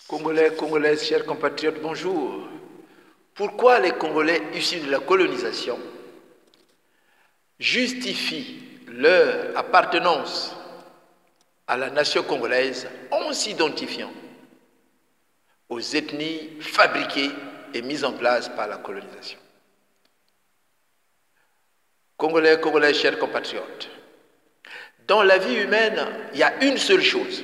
Congolais, Congolaises, chers compatriotes, bonjour. Pourquoi les Congolais issus de la colonisation justifient leur appartenance à la nation congolaise en s'identifiant aux ethnies fabriquées et mises en place par la colonisation? Congolais, Congolais, chers compatriotes, dans la vie humaine, il y a une seule chose.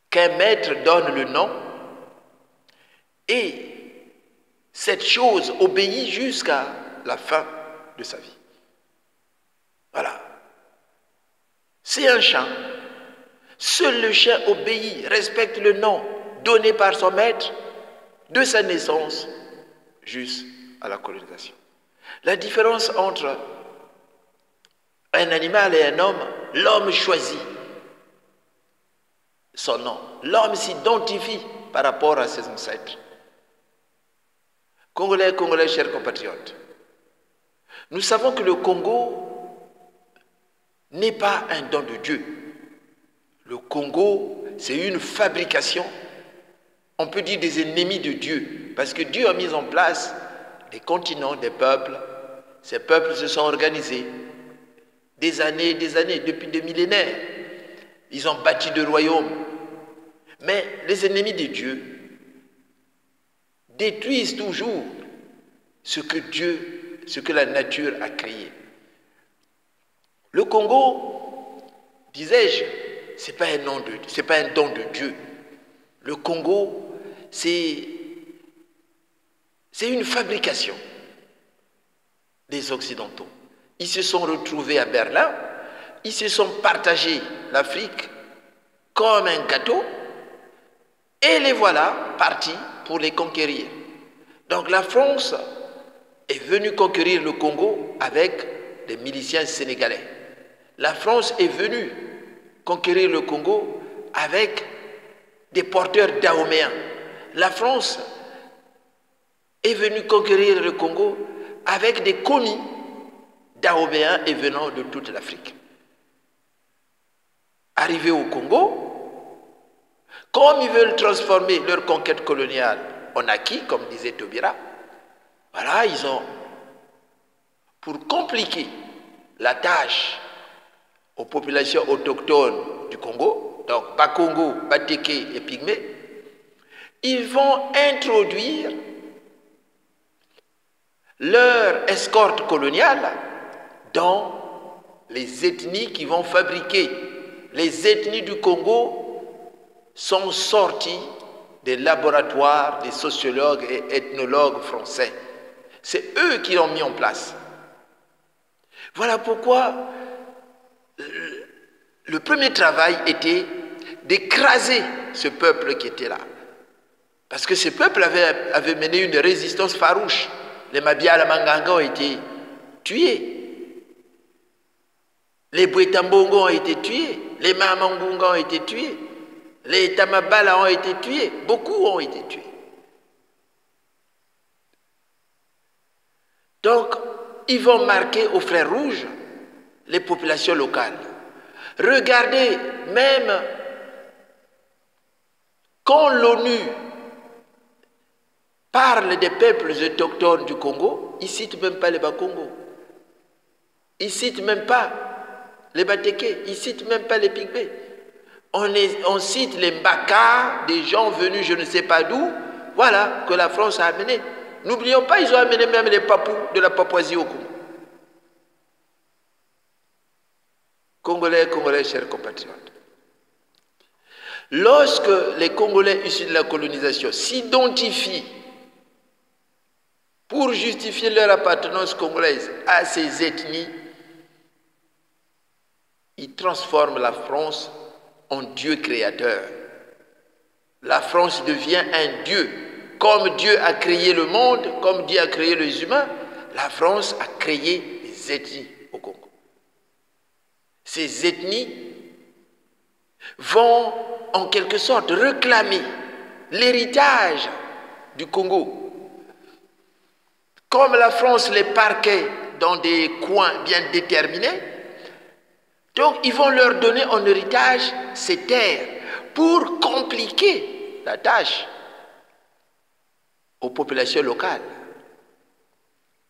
Qu'un maître donne le nom et cette chose obéit jusqu'à la fin de sa vie. Voilà. C'est un chien. Seul le chien obéit, respecte le nom donné par son maître de sa naissance jusqu'à la colonisation. La différence entre un animal et un homme, l'homme choisit son nom. L'homme s'identifie par rapport à ses ancêtres. Congolais, Congolais, chers compatriotes, nous savons que le Congo n'est pas un don de Dieu. Le Congo, c'est une fabrication, on peut dire des ennemis de Dieu, parce que Dieu a mis en place des continents, des peuples. Ces peuples se sont organisés des années, depuis des millénaires. Ils ont bâti des royaumes. Mais les ennemis de Dieu détruisent toujours ce que Dieu, ce que la nature a créé. Le Congo, disais-je, ce n'est pas un don de Dieu. Le Congo, c'est une fabrication des Occidentaux. Ils se sont retrouvés à Berlin, ils se sont partagés l'Afrique comme un gâteau, et les voilà partis pour les conquérir. Donc la France est venue conquérir le Congo avec des miliciens sénégalais. La France est venue conquérir le Congo avec des porteurs dahoméens. La France est venue conquérir le Congo avec des commis dahoméens et venant de toute l'Afrique. Arrivés au Congo, comme ils veulent transformer leur conquête coloniale en acquis, comme disait Taubira, voilà, ils ont, pour compliquer la tâche aux populations autochtones du Congo, donc Bakongo, Bateke et Pygmée, ils vont introduire leur escorte coloniale dans les ethnies qui vont fabriquer. Les ethnies du Congo sont sorties des laboratoires des sociologues et ethnologues français. C'est eux qui l'ont mis en place. Voilà pourquoi le premier travail était d'écraser ce peuple qui était là. Parce que ce peuple avait mené une résistance farouche. Les Mabiala Manganga ont été tués. Les Bouetambongo ont été tués. Les Mamangunga ont été tués. Les Tamabala ont été tués. Beaucoup ont été tués. Donc, ils vont marquer aux Frères Rouges les populations locales. Regardez, même quand l'ONU parle des peuples autochtones du Congo, ils ne citent même pas les Bakongo. Ils ne citent même pas les Bateke. Ils ne citent même pas les Pygmées. On cite les Mbaka, des gens venus je ne sais pas d'où, voilà, que la France a amené. N'oublions pas, ils ont amené même les Papous de la Papouasie au Congo. Congolais, Congolais, chers compatriotes. Lorsque les Congolais issus de la colonisation s'identifient pour justifier leur appartenance congolaise à ces ethnies, ils transforment la France en Dieu créateur. La France devient un Dieu. Comme Dieu a créé le monde, comme Dieu a créé les humains, la France a créé des ethnies au Congo. Ces ethnies vont en quelque sorte réclamer l'héritage du Congo. Comme la France les parquait dans des coins bien déterminés, donc ils vont leur donner en héritage ces terres pour compliquer la tâche aux populations locales.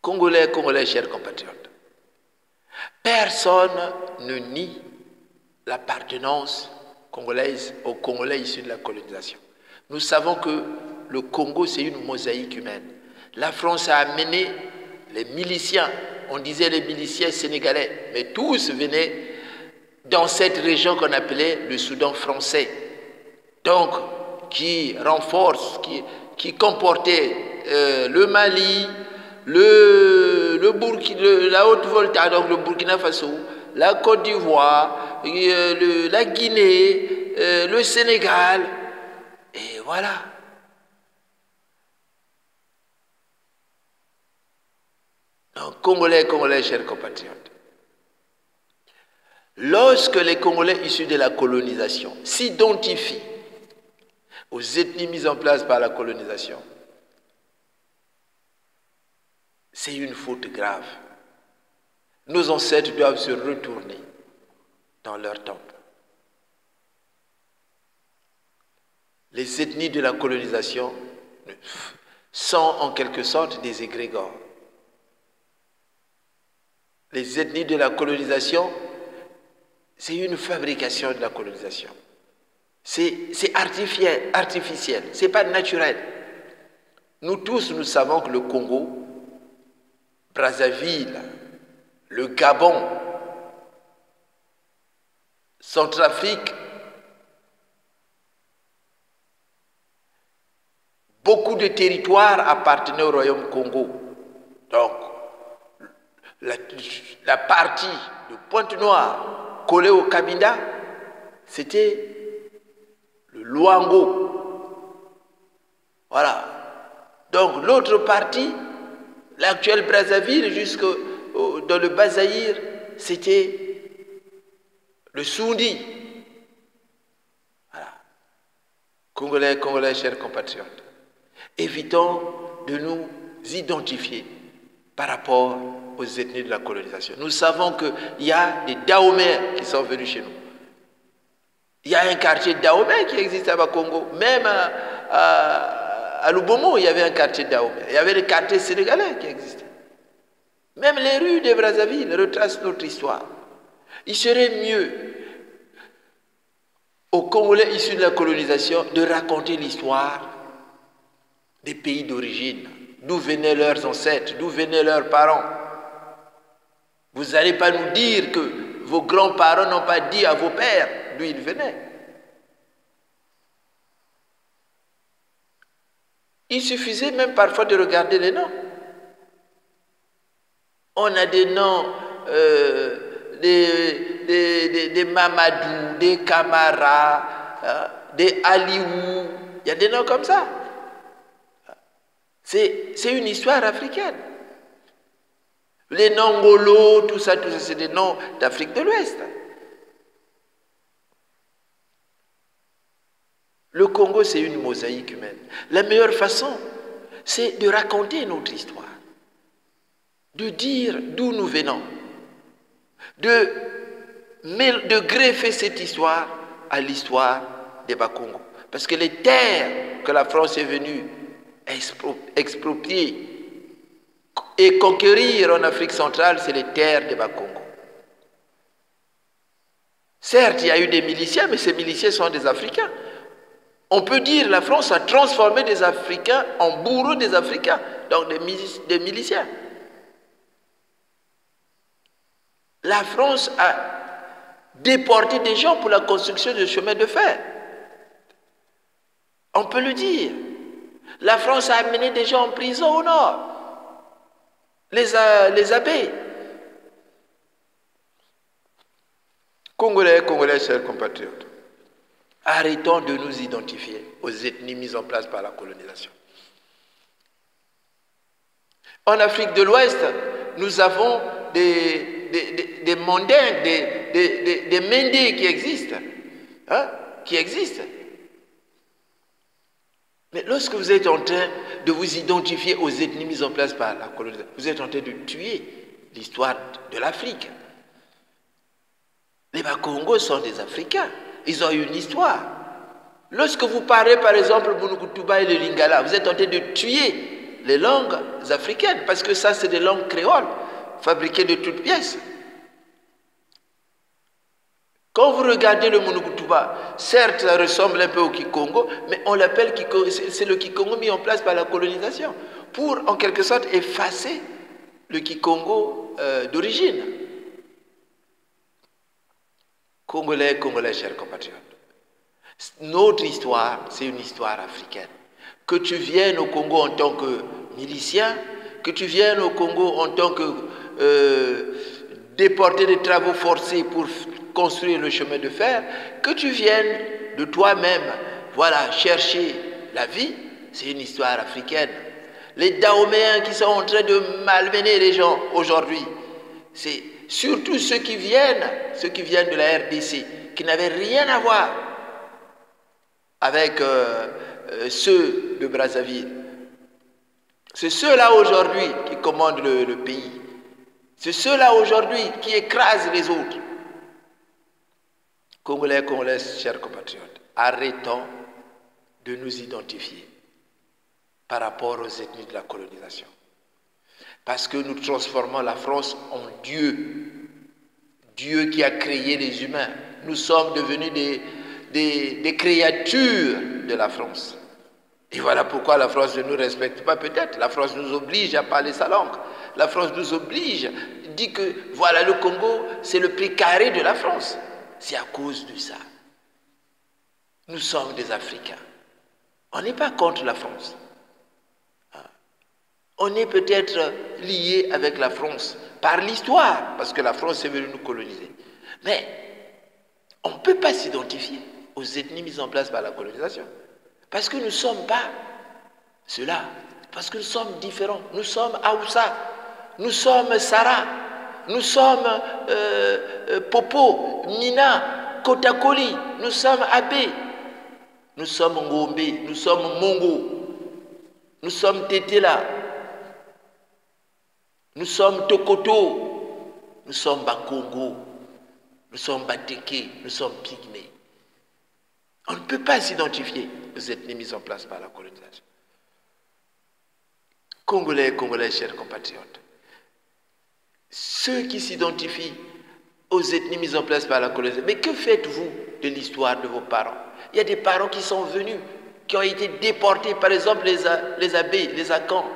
Congolais, chers compatriotes, personne ne nie l'appartenance congolaise aux Congolais issus de la colonisation. Nous savons que le Congo, c'est une mosaïque humaine. La France a amené les miliciens, on disait les miliciens sénégalais, mais tous venaient dans cette région qu'on appelait le Soudan français, donc qui renforce, qui comportait le Mali, la Haute-Volta, donc le Burkina Faso, la Côte d'Ivoire, la Guinée, le Sénégal, et voilà. Donc, Congolais, chers compatriotes, lorsque les Congolais issus de la colonisation s'identifient aux ethnies mises en place par la colonisation, c'est une faute grave. Nos ancêtres doivent se retourner dans leur temple. Les ethnies de la colonisation sont en quelque sorte des égrégores. Les ethnies de la colonisation, c'est une fabrication de la colonisation. C'est artificiel, ce n'est pas naturel. Nous tous, nous savons que le Congo, Brazzaville, le Gabon, Centrafrique, beaucoup de territoires appartenaient au royaume Congo. Donc, la partie de Pointe-Noire collée au Cabinda, c'était le Luango. Voilà. Donc, l'autre partie, l'actuelle Brazzaville, jusque dans le Bas-Zaïre, c'était le Soundi. Voilà. Congolais, chers compatriotes, évitons de nous identifier par rapport aux ethnies de la colonisation. Nous savons qu'il y a des Dahomey qui sont venus chez nous. Il y a un quartier Dahomey qui existe à Bakongo. Même à Lubomo, il y avait un quartier Dahomey. Il y avait des quartiers sénégalais qui existaient. Même les rues de Brazzaville retracent notre histoire. Il serait mieux aux Congolais issus de la colonisation de raconter l'histoire des pays d'origine, d'où venaient leurs ancêtres, d'où venaient leurs parents. Vous n'allez pas nous dire que vos grands-parents n'ont pas dit à vos pères d'où ils venaient. Il suffisait même parfois de regarder les noms. On a des noms, des Mamadou, des Camara, des Aliou. Il y a des noms comme ça. C'est une histoire africaine. Les noms Ngolo, tout ça, c'est des noms d'Afrique de l'Ouest. Le Congo, c'est une mosaïque humaine. La meilleure façon, c'est de raconter notre histoire, de dire d'où nous venons, de greffer cette histoire à l'histoire des Bakongo. Parce que les terres que la France est venue exproprier et conquérir en Afrique centrale, c'est les terres des Bakongo. Certes, il y a eu des miliciens, mais ces miliciens sont des Africains. On peut dire que la France a transformé des Africains en bourreaux des Africains, donc des miliciens. La France a déporté des gens pour la construction de chemins de fer. On peut le dire. La France a amené des gens en prison au nord. Les abbés. Congolais, chers compatriotes, arrêtons de nous identifier aux ethnies mises en place par la colonisation. En Afrique de l'Ouest, nous avons des Mandingues, des Mendés qui existent. Mais lorsque vous êtes en train de vous identifier aux ethnies mises en place par la colonisation, vous êtes en train de tuer l'histoire de l'Afrique. Les Bakongos sont des Africains. Ils ont une histoire. Lorsque vous parlez, par exemple, Mounoukoutouba et le Lingala, vous êtes en train de tuer les langues africaines, parce que ça, c'est des langues créoles, fabriquées de toutes pièces. Quand vous regardez le Mounoukoutouba, certes, ça ressemble un peu au Kikongo, mais on l'appelle Kikongo, c'est le Kikongo mis en place par la colonisation, pour, en quelque sorte, effacer le Kikongo d'origine. Congolais, Congolais, chers compatriotes, notre histoire, c'est une histoire africaine. Que tu viennes au Congo en tant que milicien, que tu viennes au Congo en tant que déporté de travaux forcés pour construire le chemin de fer, que tu viennes de toi-même, voilà, chercher la vie, c'est une histoire africaine. Les Dahoméens qui sont en train de malmener les gens aujourd'hui, c'est surtout ceux qui viennent de la RDC, qui n'avaient rien à voir avec ceux de Brazzaville. C'est ceux-là aujourd'hui qui commandent le pays. C'est ceux-là aujourd'hui qui écrasent les autres. Congolais, Congolaises, chers compatriotes, arrêtons de nous identifier par rapport aux ethnies de la colonisation. Parce que nous transformons la France en Dieu. Dieu qui a créé les humains. Nous sommes devenus des créatures de la France. Et voilà pourquoi la France ne nous respecte pas peut-être. La France nous oblige à parler sa langue. La France nous oblige, dit que voilà, le Congo, c'est le prix carré de la France. C'est à cause de ça. Nous sommes des Africains. On n'est pas contre la France. On est peut-être liés avec la France par l'histoire, parce que la France est venue nous coloniser. Mais on ne peut pas s'identifier aux ethnies mises en place par la colonisation. Parce que nous ne sommes pas cela. Parce que nous sommes différents. Nous sommes Haoussa. Nous sommes Sara. Nous sommes Popo, Nina, Kotakoli. Nous sommes Abbé. Nous sommes Ngombe. Nous sommes Mongo. Nous sommes Tetela. Nous sommes Tokoto. Nous sommes Bakongo. Nous sommes Bateke. Nous sommes Pygmées. On ne peut pas s'identifier aux ethnies mises en place par la colonisation. Congolais, Congolais, chers compatriotes, ceux qui s'identifient aux ethnies mises en place par la colonisation, mais que faites-vous de l'histoire de vos parents? Il y a des parents qui sont venus, qui ont été déportés, par exemple les Abbés, les Akans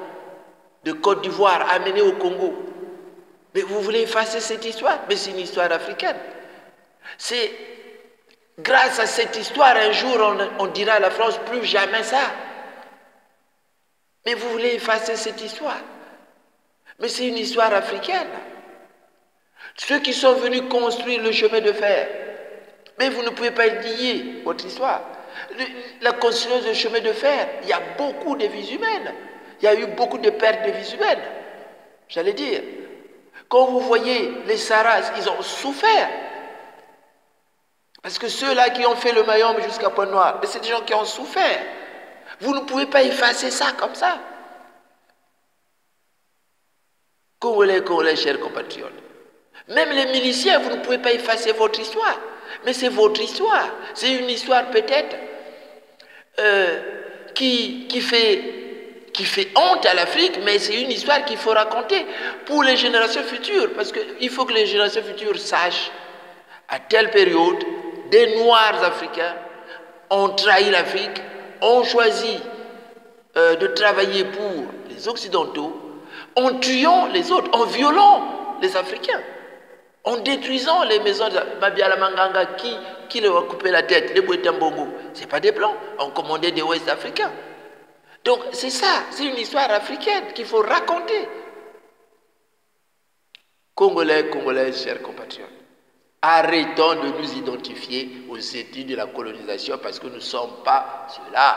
de Côte d'Ivoire, amenés au Congo. Mais vous voulez effacer cette histoire? Mais c'est une histoire africaine. C'est grâce à cette histoire, un jour, on dira à la France, plus jamais ça. Mais vous voulez effacer cette histoire. Mais c'est une histoire africaine. Ceux qui sont venus construire le chemin de fer, mais vous ne pouvez pas nier votre histoire. La construction du chemin de fer, il y a beaucoup de vies humaines. Il y a eu beaucoup de pertes de vies humaines. J'allais dire, quand vous voyez les Saras, ils ont souffert. Parce que ceux-là qui ont fait le Mayombe jusqu'à Pointe-Noire, c'est des gens qui ont souffert. Vous ne pouvez pas effacer ça comme ça. Congolais, Congolais, chers compatriotes. Même les miliciens, vous ne pouvez pas effacer votre histoire. Mais c'est votre histoire. C'est une histoire peut-être qui fait honte à l'Afrique, mais c'est une histoire qu'il faut raconter pour les générations futures. Parce qu'il faut que les générations futures sachent, à telle période, des Noirs africains ont trahi l'Afrique, ont choisi de travailler pour les Occidentaux, en tuant les autres, en violant les Africains, en détruisant les maisons de Mabiala Manganga qui leur a coupé la tête, les Bouetambongo. Ce n'est pas des Blancs, on commandait des Ouest africains. Donc c'est ça, c'est une histoire africaine qu'il faut raconter. Congolais, Congolais, chers compatriotes, arrêtons de nous identifier aux ethnies de la colonisation parce que nous ne sommes pas cela.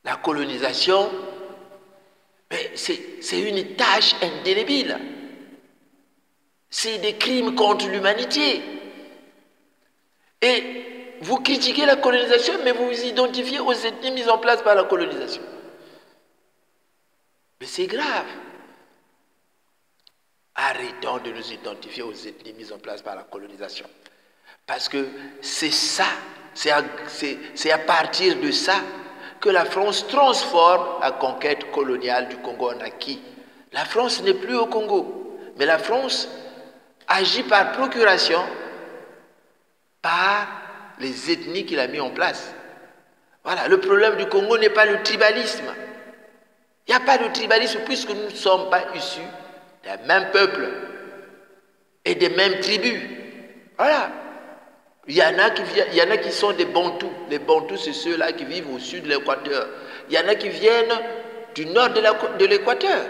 La colonisation, c'est une tâche indélébile. C'est des crimes contre l'humanité. Et vous critiquez la colonisation, mais vous vous identifiez aux ethnies mises en place par la colonisation. Mais c'est grave. Arrêtons de nous identifier aux ethnies mises en place par la colonisation. Parce que c'est ça, c'est à partir de ça que la France transforme la conquête coloniale du Congo en acquis. La France n'est plus au Congo, mais la France agit par procuration par les ethnies qu'il a mis en place. Voilà, le problème du Congo n'est pas le tribalisme. Il n'y a pas de tribalisme puisque nous ne sommes pas issus des mêmes peuples et des mêmes tribus. Voilà. Il y en a qui sont des Bantous. Les Bantous, c'est ceux-là qui vivent au sud de l'équateur. Il y en a qui viennent du nord de l'équateur.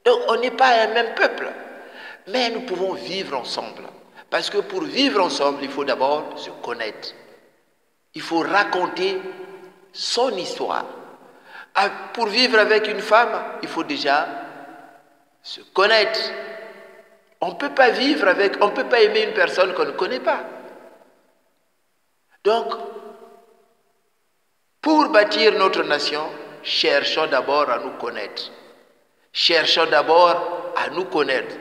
Donc, on n'est pas un même peuple. Mais nous pouvons vivre ensemble. Parce que pour vivre ensemble, il faut d'abord se connaître. Il faut raconter son histoire. Pour vivre avec une femme, il faut déjà se connaître. On ne peut pas vivre avec, on ne peut pas aimer une personne qu'on ne connaît pas. Donc, pour bâtir notre nation, cherchons d'abord à nous connaître. Cherchons d'abord à nous connaître.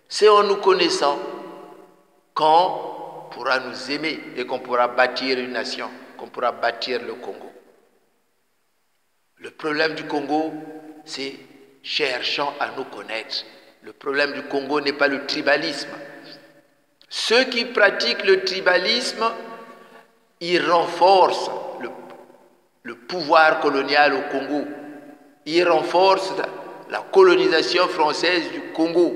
C'est en nous connaissant qu'on pourra nous aimer et qu'on pourra bâtir une nation, qu'on pourra bâtir le Congo. Le problème du Congo, c'est cherchons à nous connaître. Le problème du Congo n'est pas le tribalisme. Ceux qui pratiquent le tribalisme, ils renforcent le pouvoir colonial au Congo. Ils renforcent la colonisation française du Congo.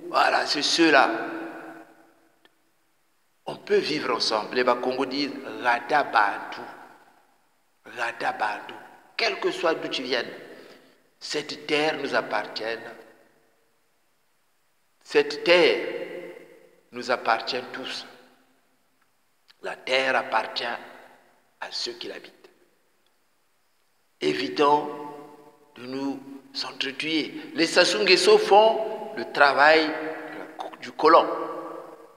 Voilà, c'est ceux-là. On peut vivre ensemble. Les Bakongo disent Rada Bantu. Rada Bantu. Quel que soit d'où tu viennes, cette terre nous appartient. Cette terre nous appartient tous. La terre appartient à ceux qui l'habitent. Évitons de nous entretuer. Les Sassou Nguesso font le travail du colon.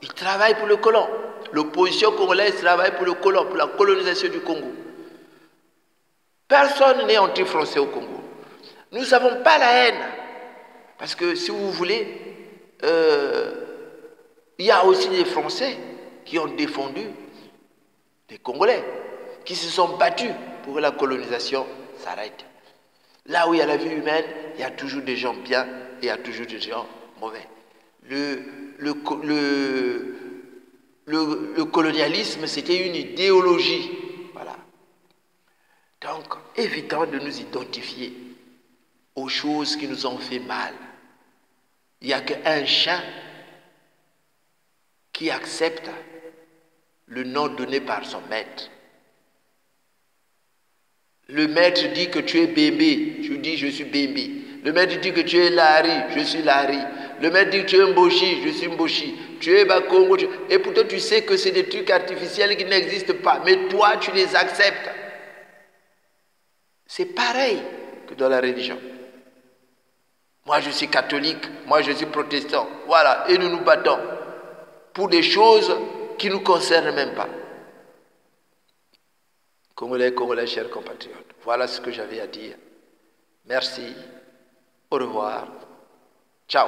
Ils travaillent pour le colon. L'opposition congolaise travaille pour le colon, pour la colonisation du Congo. Personne n'est anti-français au Congo. Nous n'avons pas la haine. Parce que si vous voulez, il y a aussi des Français qui ont défendu des Congolais, qui se sont battus pour que la colonisation s'arrête. Là où il y a la vie humaine, il y a toujours des gens bien et il y a toujours des gens mauvais. Le colonialisme, c'était une idéologie. Voilà. Donc, évitons de nous identifier aux choses qui nous ont fait mal. Il n'y a qu'un chien qui accepte le nom donné par son maître. Le maître dit que tu es Bébé, tu dis je suis Bébé. Le maître dit que tu es Larry, je suis Larry. Le maître dit que tu es Mboshi, je suis Mboshi. Tu es Bakongo, et pourtant tu sais que c'est des trucs artificiels qui n'existent pas. Mais toi, tu les acceptes. C'est pareil que dans la religion. Moi, je suis catholique, moi, je suis protestant. Voilà, et nous nous battons pour des choses qui ne nous concernent même pas. Congolais, Congolais, chers compatriotes, voilà ce que j'avais à dire. Merci, au revoir, ciao.